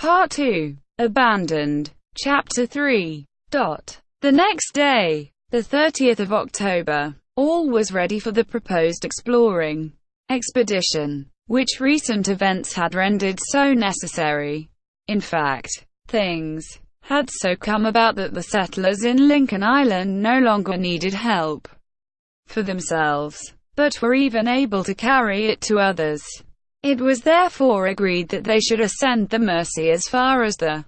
Part 2. Abandoned. Chapter 3. The next day, the 30th of October, all was ready for the proposed exploring expedition, which recent events had rendered so necessary. In fact, things had so come about that the settlers in Lincoln Island no longer needed help for themselves, but were even able to carry it to others. It was therefore agreed that they should ascend the Mersey as far as the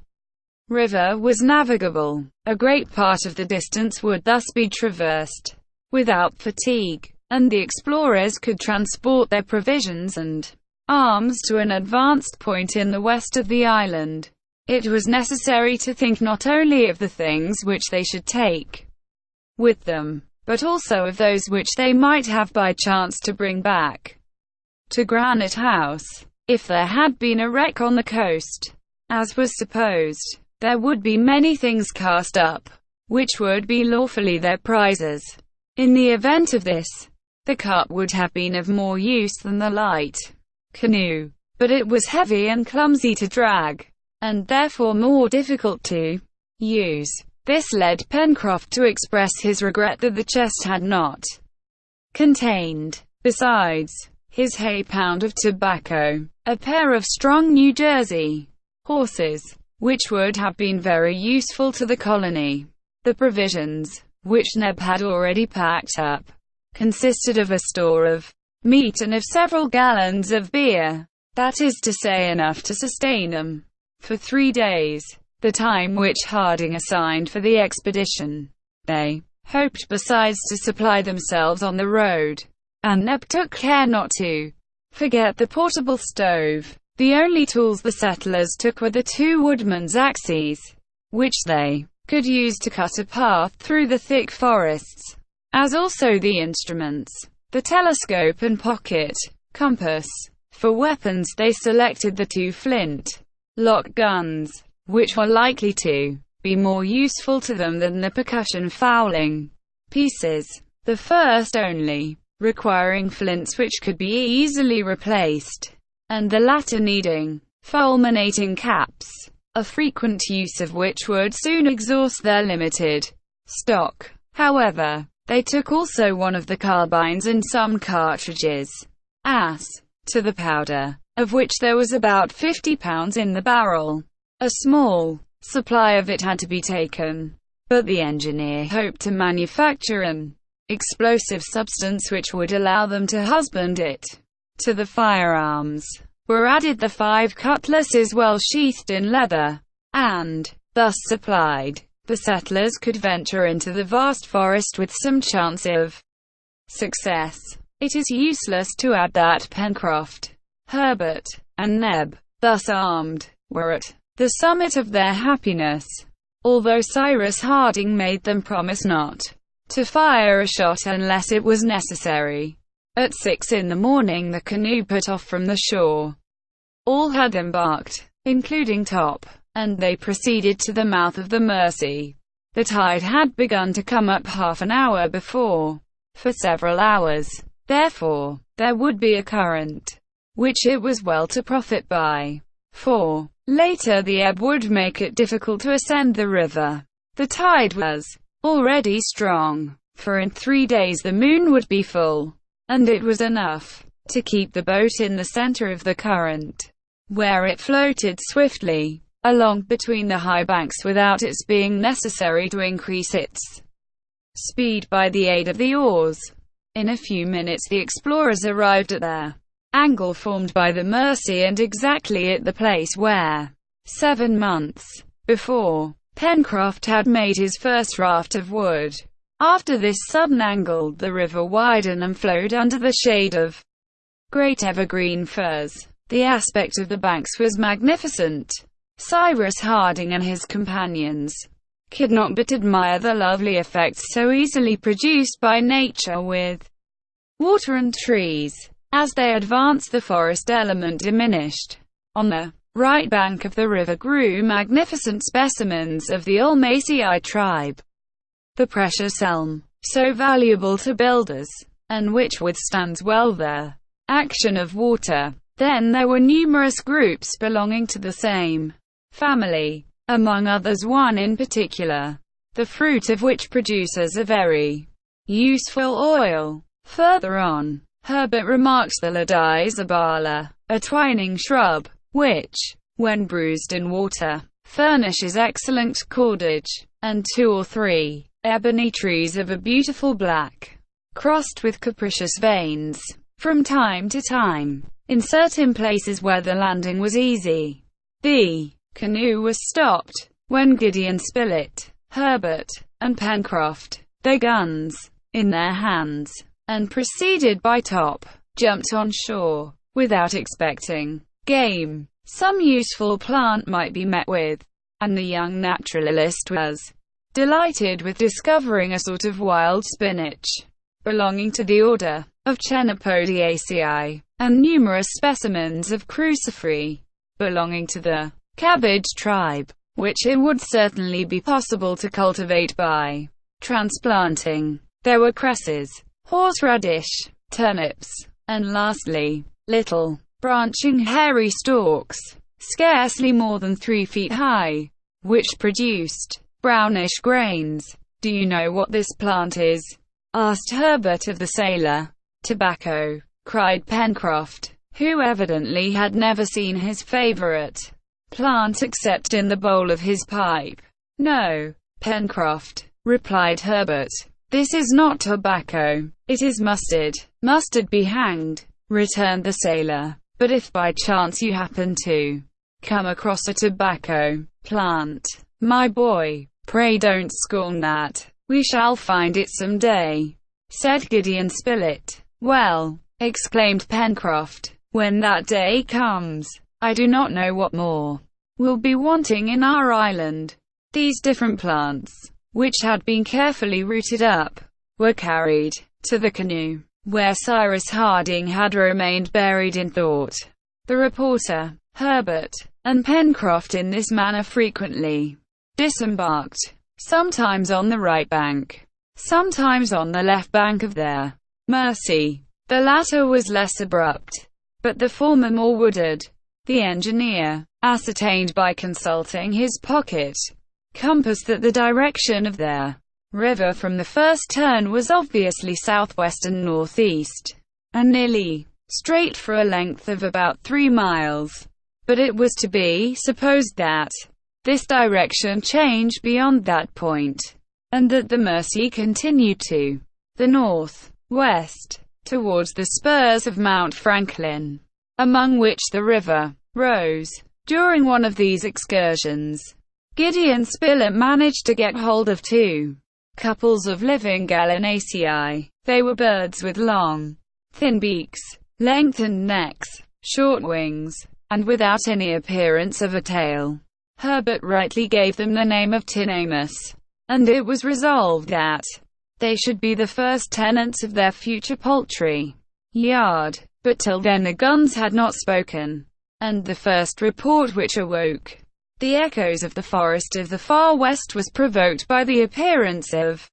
river was navigable. A great part of the distance would thus be traversed without fatigue, and the explorers could transport their provisions and arms to an advanced point in the west of the island. It was necessary to think not only of the things which they should take with them, but also of those which they might have by chance to bring back to Granite House. If there had been a wreck on the coast, as was supposed, there would be many things cast up, which would be lawfully their prizes. In the event of this, the cart would have been of more use than the light canoe, but it was heavy and clumsy to drag, and therefore more difficult to use. This led Pencroft to express his regret that the chest had not contained, besides his hay-pound of tobacco, a pair of strong New Jersey horses, which would have been very useful to the colony. The provisions, which Neb had already packed up, consisted of a store of meat and of several gallons of beer, that is to say enough to sustain them for 3 days, the time which Harding assigned for the expedition. They hoped besides to supply themselves on the road, and Neb took care not to forget the portable stove. The only tools the settlers took were the 2 woodmen's axes, which they could use to cut a path through the thick forests, as also the instruments, the telescope and pocket compass. For weapons they selected the 2 flint-lock guns, which were likely to be more useful to them than the percussion fowling pieces, the first only requiring flints which could be easily replaced, and the latter needing fulminating caps, a frequent use of which would soon exhaust their limited stock. However, they took also one of the carbines and some cartridges, as to the powder, of which there was about 50 pounds in the barrel. A small supply of it had to be taken, but the engineer hoped to manufacture an explosive substance which would allow them to husband it. To the firearms were added the 5 cutlasses well sheathed in leather, and, thus supplied, the settlers could venture into the vast forest with some chance of success. It is useless to add that Pencroft, Herbert, and Neb, thus armed, were at the summit of their happiness, although Cyrus Harding made them promise not to fire a shot unless it was necessary. At 6 in the morning the canoe put off from the shore. All had embarked, including Top, and they proceeded to the mouth of the Mersey. The tide had begun to come up half an hour before. For several hours, therefore, there would be a current, which it was well to profit by, for later the ebb would make it difficult to ascend the river. The tide was already strong, for in 3 days the moon would be full, and it was enough to keep the boat in the center of the current, where it floated swiftly along between the high banks without its being necessary to increase its speed by the aid of the oars. In a few minutes the explorers arrived at their angle formed by the Mersey and exactly at the place where, 7 months before, Pencroft had made his first raft of wood. After this sudden angle, the river widened and flowed under the shade of great evergreen firs. The aspect of the banks was magnificent. Cyrus Harding and his companions could not but admire the lovely effect so easily produced by nature with water and trees. As they advanced, the forest element diminished. On the right bank of the river grew magnificent specimens of the Ulmaceae tribe. The precious elm, so valuable to builders, and which withstands well the action of water. Then there were numerous groups belonging to the same family, among others one in particular, the fruit of which produces a very useful oil. Further on, Herbert remarks the Ladai zabala, a twining shrub, which, when bruised in water, furnishes excellent cordage, and 2 or 3 ebony trees of a beautiful black, crossed with capricious veins. From time to time, in certain places where the landing was easy, the canoe was stopped, when Gideon Spilett, Herbert, and Pencroft, their guns in their hands, and preceded by Top, jumped on shore, without expecting game. Some useful plant might be met with, and the young naturalist was delighted with discovering a sort of wild spinach, belonging to the order of Chenopodiaceae, and numerous specimens of cruciferae, belonging to the cabbage tribe, which it would certainly be possible to cultivate by transplanting. There were cresses, horseradish, turnips, and lastly, little, branching hairy stalks, scarcely more than 3 feet high, which produced brownish grains. "Do you know what this plant is?" asked Herbert of the sailor. "Tobacco," cried Pencroft, who evidently had never seen his favorite plant except in the bowl of his pipe. "No, Pencroft," replied Herbert, "this is not tobacco, it is mustard." "Mustard be hanged," returned the sailor, "but if by chance you happen to come across a tobacco plant, my boy, pray don't scorn that. We shall find it some day," said Gideon Spilett. "Well," exclaimed Pencroft, "when that day comes, I do not know what more will be wanting in our island." These different plants, which had been carefully rooted up, were carried to the canoe, where Cyrus Harding had remained buried in thought. The reporter, Herbert, and Pencroft in this manner frequently disembarked, sometimes on the right bank, sometimes on the left bank of their Mercy. The latter was less abrupt, but the former more wooded. The engineer ascertained by consulting his pocket compass that the direction of their river from the first turn was obviously southwest and northeast, and nearly straight for a length of about 3 miles. But it was to be supposed that this direction changed beyond that point, and that the Mercy continued to the north-west, towards the spurs of Mount Franklin, among which the river rose. During one of these excursions, Gideon Spilett managed to get hold of 2 couples of living Gallinaceae. They were birds with long, thin beaks, lengthened necks, short wings, and without any appearance of a tail. Herbert rightly gave them the name of Tinamous, and it was resolved that they should be the first tenants of their future poultry yard. But till then the guns had not spoken, and the first report which awoke the echoes of the forest of the far west was provoked by the appearance of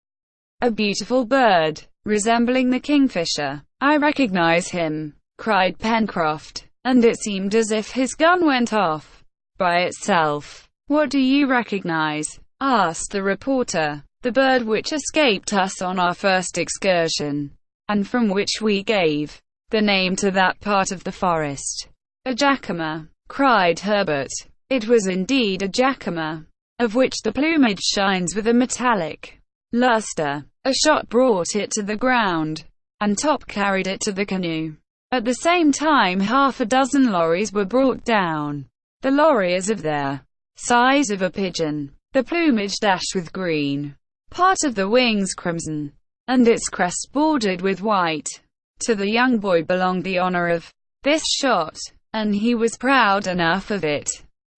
a beautiful bird, resembling the kingfisher. "I recognize him," cried Pencroft, and it seemed as if his gun went off by itself. "What do you recognize?" asked the reporter. "The bird which escaped us on our first excursion, and from which we gave the name to that part of the forest." "A jacama," cried Herbert. It was indeed a jacama, of which the plumage shines with a metallic luster. A shot brought it to the ground, and Top carried it to the canoe. At the same time 6 lorries were brought down. The lorries of their size of a pigeon, the plumage dashed with green, part of the wings crimson, and its crest bordered with white. To the young boy belonged the honor of this shot, and he was proud enough of it.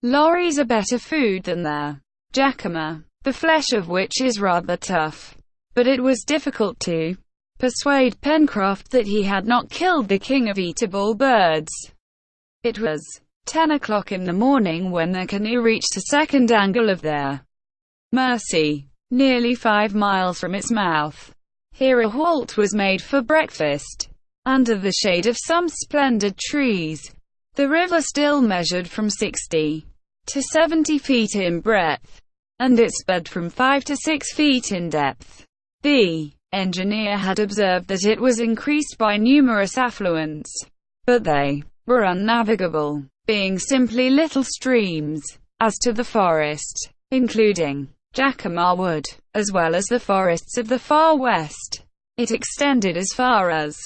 Lorries are better food than their jacama, the flesh of which is rather tough. But it was difficult to persuade Pencroft that he had not killed the king of eatable birds. It was 10 o'clock in the morning when the canoe reached the second angle of their Mercy, nearly 5 miles from its mouth. Here a halt was made for breakfast, under the shade of some splendid trees. The river still measured from 60 to 70 feet in breadth, and its bed from 5 to 6 feet in depth. The engineer had observed that it was increased by numerous affluents, but they were unnavigable, being simply little streams. As to the forest, including Jacamar Wood, as well as the forests of the far west, it extended as far as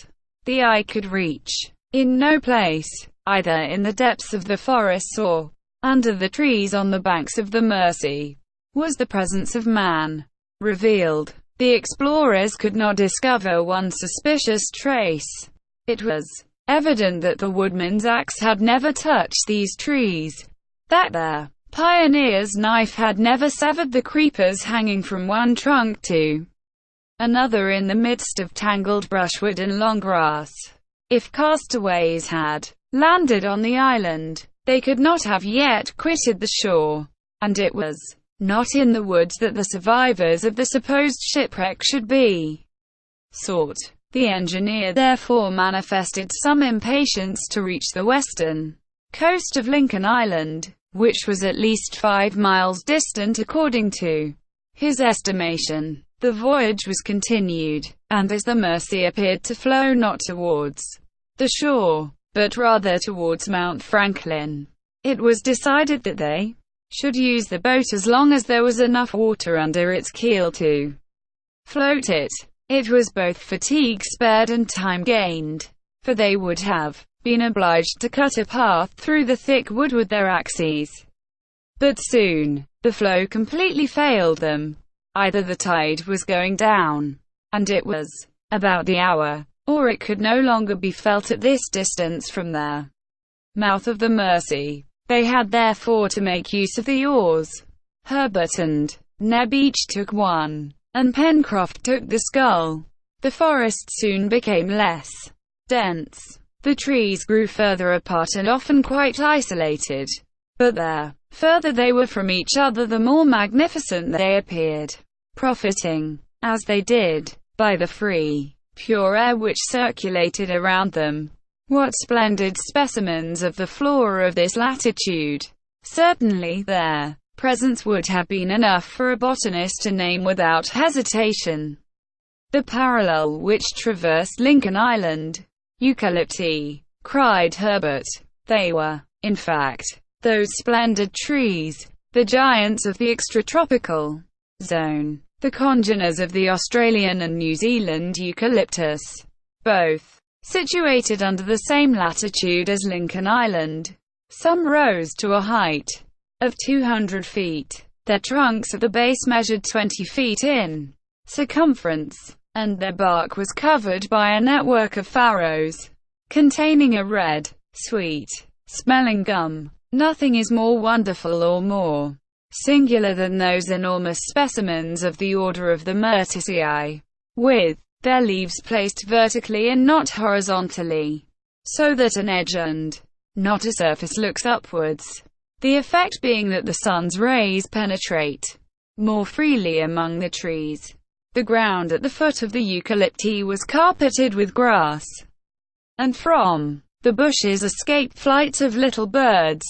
the eye could reach. In no place, either in the depths of the forests or under the trees on the banks of the Mersey, was the presence of man revealed. The explorers could not discover one suspicious trace. It was evident that the woodman's axe had never touched these trees, that their pioneer's knife had never severed the creepers hanging from one trunk to another in the midst of tangled brushwood and long grass. If castaways had landed on the island, they could not have yet quitted the shore, and it was not in the woods that the survivors of the supposed shipwreck should be sought. The engineer therefore manifested some impatience to reach the western coast of Lincoln Island, which was at least 5 miles distant according to his estimation. The voyage was continued, and as the Mersey appeared to flow not towards the shore, but rather towards Mount Franklin, it was decided that they should use the boat as long as there was enough water under its keel to float it. It was both fatigue spared and time gained, for they would have been obliged to cut a path through the thick wood with their axes. But soon, the flow completely failed them. Either the tide was going down, and it was about the hour, or it could no longer be felt at this distance from their mouth of the Mersey. They had therefore to make use of the oars. Herbert and Neb each took one, and Pencroft took the scull. The forest soon became less dense. The trees grew further apart and often quite isolated, but the further they were from each other the more magnificent they appeared, profiting, as they did, by the free, pure air which circulated around them. What splendid specimens of the flora of this latitude! Certainly their presence would have been enough for a botanist to name without hesitation the parallel which traversed Lincoln Island. Eucalypti, cried Herbert. They were, in fact, those splendid trees, the giants of the extratropical zone, the congeners of the Australian and New Zealand eucalyptus, both situated under the same latitude as Lincoln Island. Some rose to a height of 200 feet. Their trunks at the base measured 20 feet in circumference, and their bark was covered by a network of farrows, containing a red, sweet-smelling gum. Nothing is more wonderful or more singular than those enormous specimens of the order of the Myrtaceae, with their leaves placed vertically and not horizontally, so that an edge and not a surface looks upwards, the effect being that the sun's rays penetrate more freely among the trees. The ground at the foot of the eucalypti was carpeted with grass, and from the bushes escaped flights of little birds,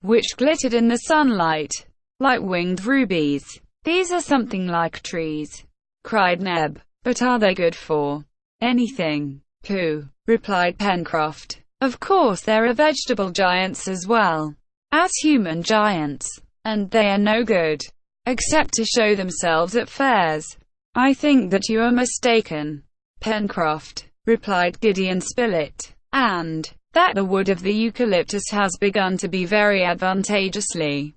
which glittered in the sunlight, like winged rubies. "These are something like trees," cried Neb. "But are they good for anything?" "Pooh," replied Pencroft. "Of course there are vegetable giants as well as human giants, and they are no good, except to show themselves at fairs." "I think that you are mistaken, Pencroft," replied Gideon Spilett, "and that the wood of the eucalyptus has begun to be very advantageously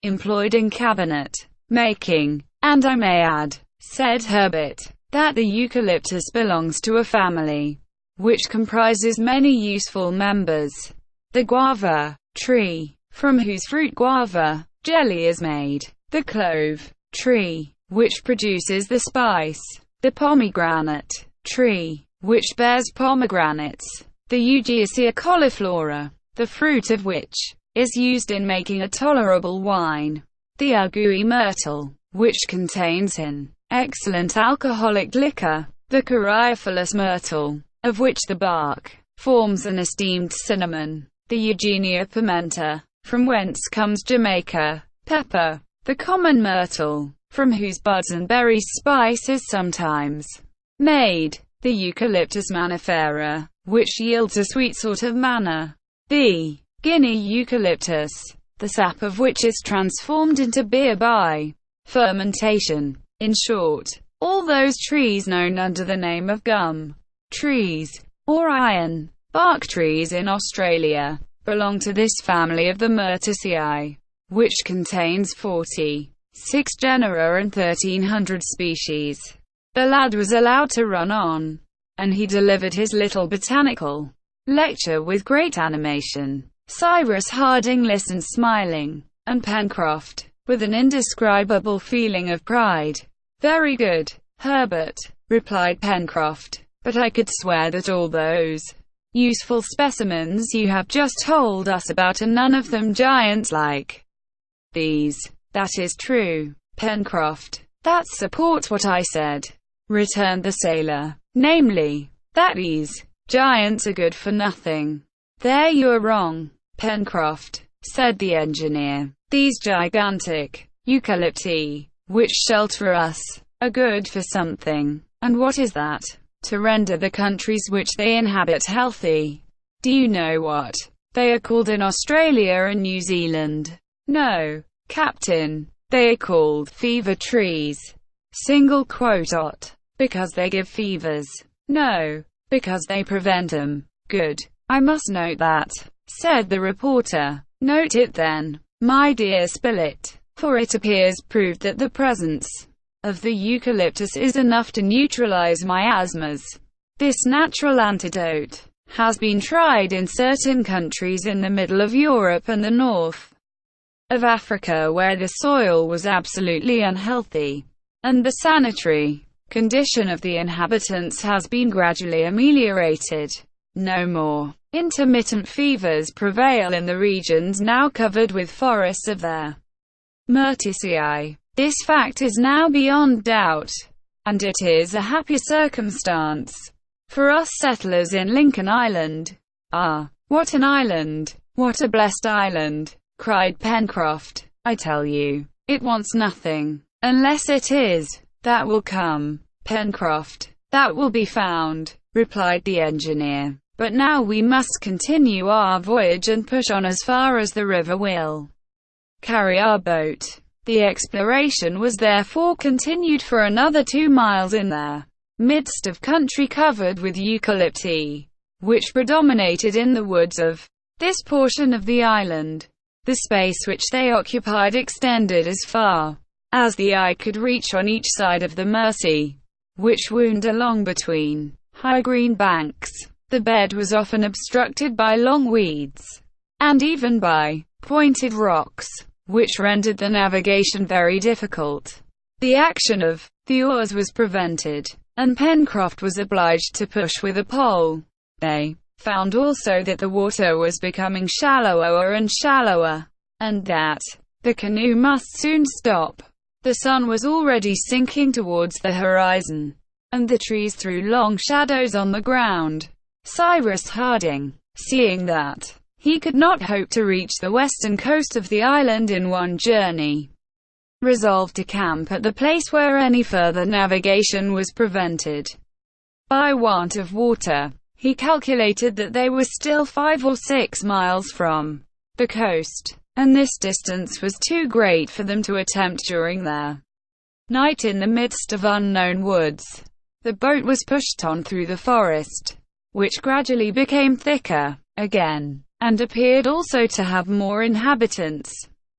employed in cabinet making. And I may add," said Herbert, "that the eucalyptus belongs to a family which comprises many useful members. The guava tree, from whose fruit guava jelly is made; the clove tree, which produces the spice; the pomegranate tree, which bears pomegranates; the Eugeacia cauliflora, the fruit of which is used in making a tolerable wine; the agouti myrtle, which contains an excellent alcoholic liquor; the Coryphalis myrtle, of which the bark forms an esteemed cinnamon; the Eugenia pimenta, from whence comes Jamaica. Pepper, the common myrtle, from whose buds and berries spice is sometimes made. The Eucalyptus mannifera, which yields a sweet sort of manna. The Guinea eucalyptus, the sap of which is transformed into beer by fermentation. In short, all those trees known under the name of gum trees, or iron bark trees in Australia, belong to this family of the Myrtaceae, which contains 46 genera and 1,300 species. The lad was allowed to run on, and he delivered his little botanical lecture with great animation. Cyrus Harding listened smiling, and Pencroft, with an indescribable feeling of pride. "Very good, Herbert," replied Pencroft, "but I could swear that all those useful specimens you have just told us about are none of them giants like these." "That is true, Pencroft. That supports what I said," returned the sailor, "namely, that these giants are good for nothing." "There you are wrong, Pencroft," said the engineer. "These gigantic eucalypti, which shelter us, are good for something. And what is that? To render the countries which they inhabit healthy. Do you know what they are called in Australia and New Zealand?" "No, Captain. They are called fever trees." Single quote. "Because they give fevers." "No, because they prevent them." "Good. I must note that," said the reporter. "Note it then, my dear Spilett, for it appears proved that the presence of the eucalyptus is enough to neutralize miasmas. This natural antidote has been tried in certain countries in the middle of Europe and the north of Africa, where the soil was absolutely unhealthy, and the sanitary condition of the inhabitants has been gradually ameliorated. No more intermittent fevers prevail in the regions now covered with forests of their Myrtaceae. This fact is now beyond doubt, and it is a happy circumstance for us settlers in Lincoln Island." "Ah, what an island! What a blessed island!" cried Pencroft. "I tell you, it wants nothing, unless it is. That will come, Pencroft. That will be found," replied the engineer. "But now we must continue our voyage and push on as far as the river will carry our boat." The exploration was therefore continued for another 2 miles in the midst of country covered with eucalypti, which predominated in the woods of this portion of the island. The space which they occupied extended as far as the eye could reach on each side of the Mersey, which wound along between high green banks. The bed was often obstructed by long weeds, and even by pointed rocks, which rendered the navigation very difficult. The action of the oars was prevented, and Pencroft was obliged to push with a pole. They found also that the water was becoming shallower and shallower, and that the canoe must soon stop. The sun was already sinking towards the horizon, and the trees threw long shadows on the ground. Cyrus Harding, seeing that he could not hope to reach the western coast of the island in one journey, resolved to camp at the place where any further navigation was prevented by want of water. He calculated that they were still 5 or 6 miles from the coast, and this distance was too great for them to attempt during their night in the midst of unknown woods. The boat was pushed on through the forest, which gradually became thicker again, and appeared also to have more inhabitants.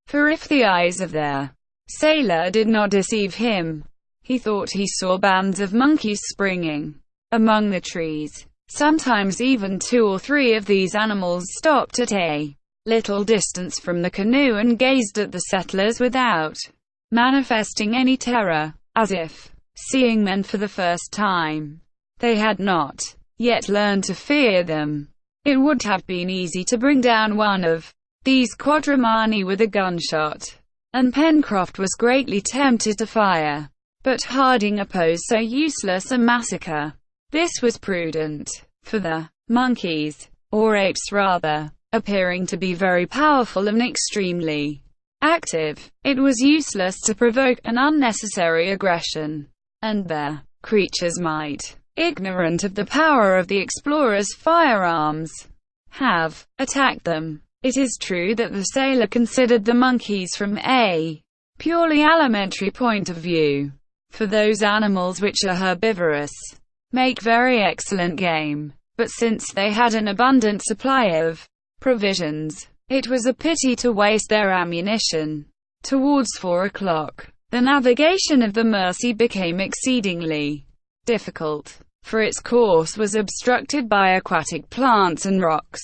For if the eyes of their sailor did not deceive him, he thought he saw bands of monkeys springing among the trees. Sometimes even 2 or 3 of these animals stopped at a little distance from the canoe and gazed at the settlers without manifesting any terror, as if seeing men for the first time. They had not yet learned to fear them. It would have been easy to bring down one of these quadrumani with a gunshot, and Pencroft was greatly tempted to fire. But Harding opposed so useless a massacre. This was prudent, for the monkeys, or apes rather, appearing to be very powerful and extremely active. It was useless to provoke an unnecessary aggression, and their creatures might, ignorant of the power of the explorers' firearms, have attacked them. It is true that the sailor considered the monkeys from a purely alimentary point of view, for those animals which are herbivorous make very excellent game, but since they had an abundant supply of provisions, it was a pity to waste their ammunition. Towards 4 o'clock, the navigation of the Mersey became exceedingly difficult, for its course was obstructed by aquatic plants and rocks.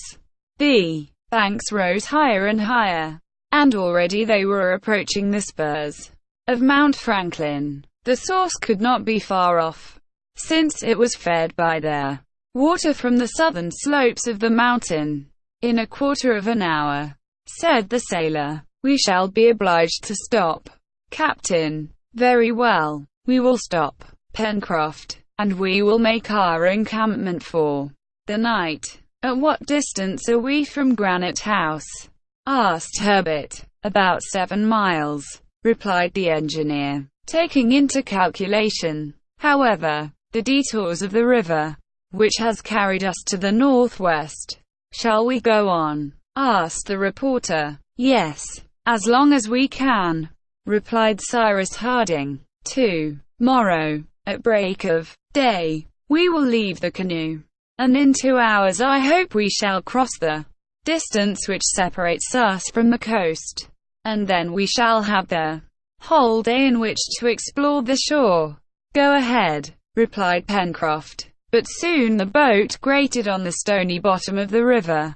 The banks rose higher and higher, and already they were approaching the spurs of Mount Franklin. The source could not be far off, since it was fed by their water from the southern slopes of the mountain. "In a quarter of an hour," said the sailor, "we shall be obliged to stop." "Captain." "Very well, we will stop, Pencroft, and we will make our encampment for the night." "At what distance are we from Granite House?" asked Herbert. "About 7 miles," replied the engineer, taking into calculation, however, the detours of the river, which has carried us to the northwest. "Shall we go on?" asked the reporter. "Yes, as long as we can," replied Cyrus Harding. "Tomorrow, at break of day, we will leave the canoe, and in 2 hours I hope we shall cross the distance which separates us from the coast, and then we shall have the whole day in which to explore the shore." "Go ahead," replied Pencroft. But soon the boat grated on the stony bottom of the river,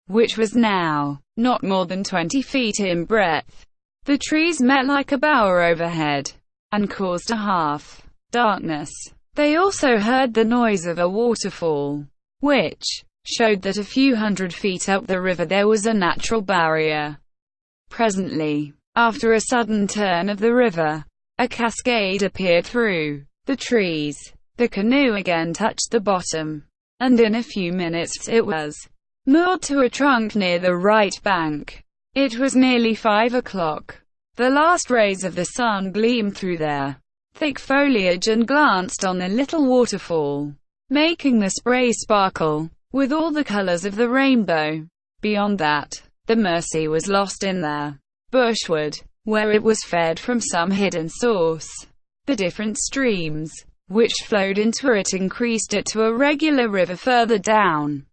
which was now not more than 20 feet in breadth. The trees met like a bower overhead, and caused a half darkness. They also heard the noise of a waterfall, which showed that a few hundred feet up the river there was a natural barrier. Presently, after a sudden turn of the river, a cascade appeared through the trees. The canoe again touched the bottom, and in a few minutes it was moored to a trunk near the right bank. It was nearly 5 o'clock. The last rays of the sun gleamed through their thick foliage and glanced on the little waterfall, making the spray sparkle with all the colors of the rainbow. Beyond that, the Mersey was lost in the bushwood, where it was fed from some hidden source. The different streams which flowed into it increased it to a regular river further down.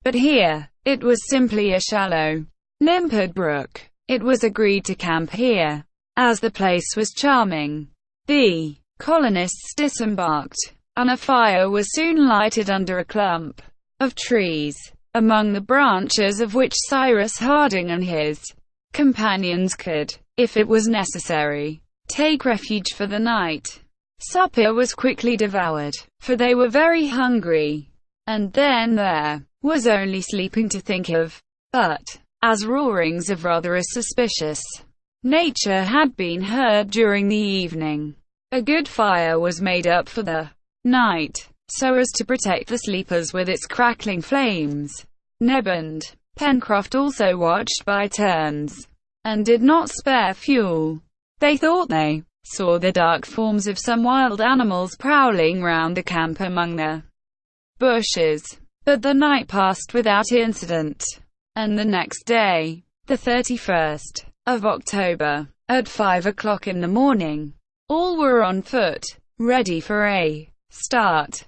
But here, it was simply a shallow, limpid brook. It was agreed to camp here, as the place was charming. The colonists disembarked, and a fire was soon lighted under a clump of trees, among the branches of which Cyrus Harding and his companions could, if it was necessary, take refuge for the night. Supper was quickly devoured, for they were very hungry, and then there was only sleeping to think of. But, as roarings of rather a suspicious nature had been heard during the evening, a good fire was made up for the night, so as to protect the sleepers with its crackling flames. Neb and Pencroft also watched by turns, and did not spare fuel. They thought they saw the dark forms of some wild animals prowling round the camp among the bushes. But the night passed without incident, and the next day, the 31st of October, at 5 o'clock in the morning, all were on foot, ready for a start.